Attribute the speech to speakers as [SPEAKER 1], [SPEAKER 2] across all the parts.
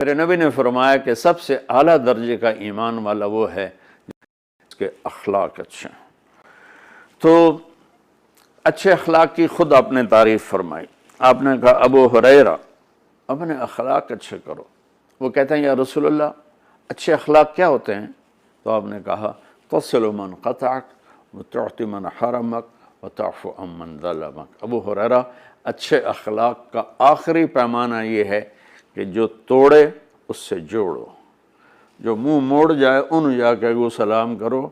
[SPEAKER 1] میرے نبی نے فرمایا کہ سب سے اعلیٰ درجے کا ایمان والا وہ ہے جس کے اخلاق اچھے ہیں۔ تو اچھے اخلاق کی خود آپ نے تعریف فرمائی۔ آپ نے کہا ابو ہریرہ اپنے اخلاق اچھے کرو۔ وہ کہتے ہیں یا رسول اللہ اچھے اخلاق کیا ہوتے ہیں؟ تو آپ نے کہا تصل من قطعک وتعطی من حرمک وتعفو عن من ظلمک۔ ابو ہریرہ اچھے اخلاق کا آخری پیمانہ یہ ہے کہ جو توڑے اس سے جوڑو، جو منہ موڑ جائے ان جا کے وہ سلام کرو،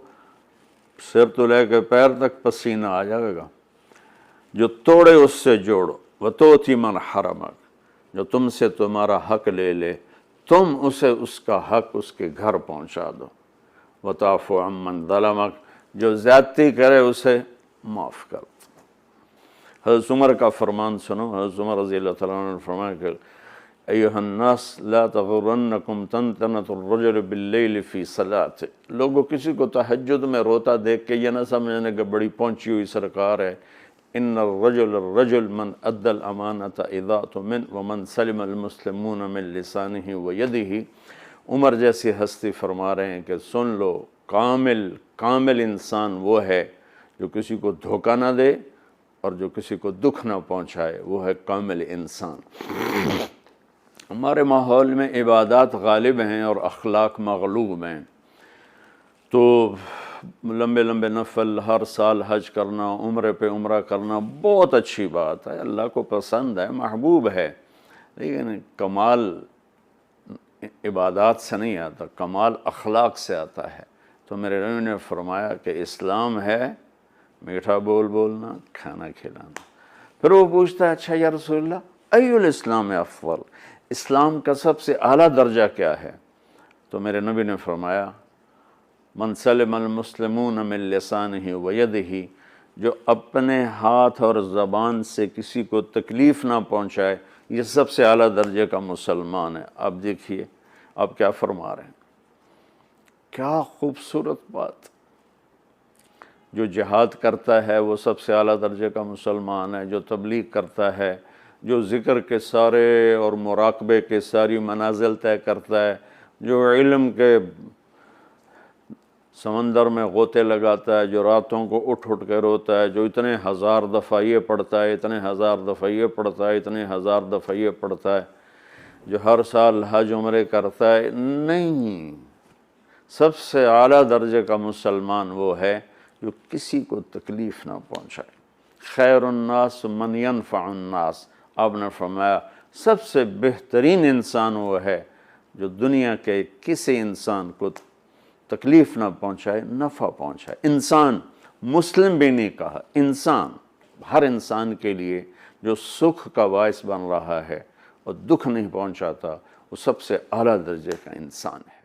[SPEAKER 1] سر تو لے کے پیر تک پسینہ آ جائے گا۔ جو توڑے اس سے جوڑو، وتعطی من حرمک، جو تم سے تمہارا حق لے لے تم اسے اس کا حق اس کے گھر پہنچا دو، وتعفو عن من ظلمک، جو زیادتی کرے اسے معاف کر دو۔ حضرت عمر کا فرمان سنو۔ حضرت عمر رضی اللہ تعالیٰ عنہ نے فرمایا کہ ایھا الناس لا تغرنکم تنتنۃ الرجل باللیل فی صلاۃ، لوگوں کسی کو تہجد میں روتا دیکھ کے یہ نہ سمجھنے کہ بڑی پہنچی ہوئی سرکار ہے۔ ان الرجل من ادى الامانۃ اذا اؤتمن ومن سلم المسلمون من لسانہ ویدہ۔ عمر جیسی ہستی فرما رہے ہیں کہ سن لو، کامل انسان وہ ہے جو کسی کو دھوکہ نہ دے اور جو کسی کو دکھ نہ پہنچائے، وہ ہے کامل انسان۔ ہمارے ماحول میں عبادات غالب ہیں اور اخلاق مغلوب ہیں، تو لمبے لمبے نفل، ہر سال حج کرنا، عمرے پہ عمرہ کرنا بہت اچھی بات ہے، اللہ کو پسند ہے، محبوب ہے، لیکن کمال عبادات سے نہیں آتا، کمال اخلاق سے آتا ہے۔ تو میرے نبی نے فرمایا کہ اسلام ہے میٹھا بول بولنا، کھانا کھلانا۔ پھر وہ پوچھتا ہے اچھا یا رسول اللہ ای الاسلام افضل، اسلام کا سب سے اعلیٰ درجہ کیا ہے؟ تو میرے نبی نے فرمایا من سلم المسلمون من لسانہ ویدہ، جو اپنے ہاتھ اور زبان سے کسی کو تکلیف نہ پہنچائے، یہ سب سے اعلیٰ درجے کا مسلمان ہے۔ آپ دیکھیے آپ کیا فرما رہے ہیں، کیا خوبصورت بات۔ جو جہاد کرتا ہے وہ سب سے اعلیٰ درجے کا مسلمان ہے، جو تبلیغ کرتا ہے، جو ذکر کے سارے اور مراقبے کے ساری منازل طے کرتا ہے، جو علم کے سمندر میں غوطے لگاتا ہے، جو راتوں کو اٹھ کے روتا ہے، جو اتنے ہزار دفعہ یہ پڑھتا ہے، اتنے ہزار دفعہ یہ پڑھتا ہے، اتنے ہزار دفعہ یہ پڑھتا ہے، جو ہر سال حج عمرے کرتا ہے، نہیں، سب سے اعلیٰ درجے کا مسلمان وہ ہے جو کسی کو تکلیف نہ پہنچائے۔ خیر الناس من ینفع الناس، آپ نے فرمایا سب سے بہترین انسان وہ ہے جو دنیا کے کسی انسان کو تکلیف نہ پہنچائے، نفع پہنچائے۔ انسان، مسلم بھی نہیں کہا، انسان، ہر انسان کے لیے جو سکھ کا باعث بن رہا ہے اور دکھ نہیں پہنچاتا، وہ سب سے اعلیٰ درجے کا انسان ہے۔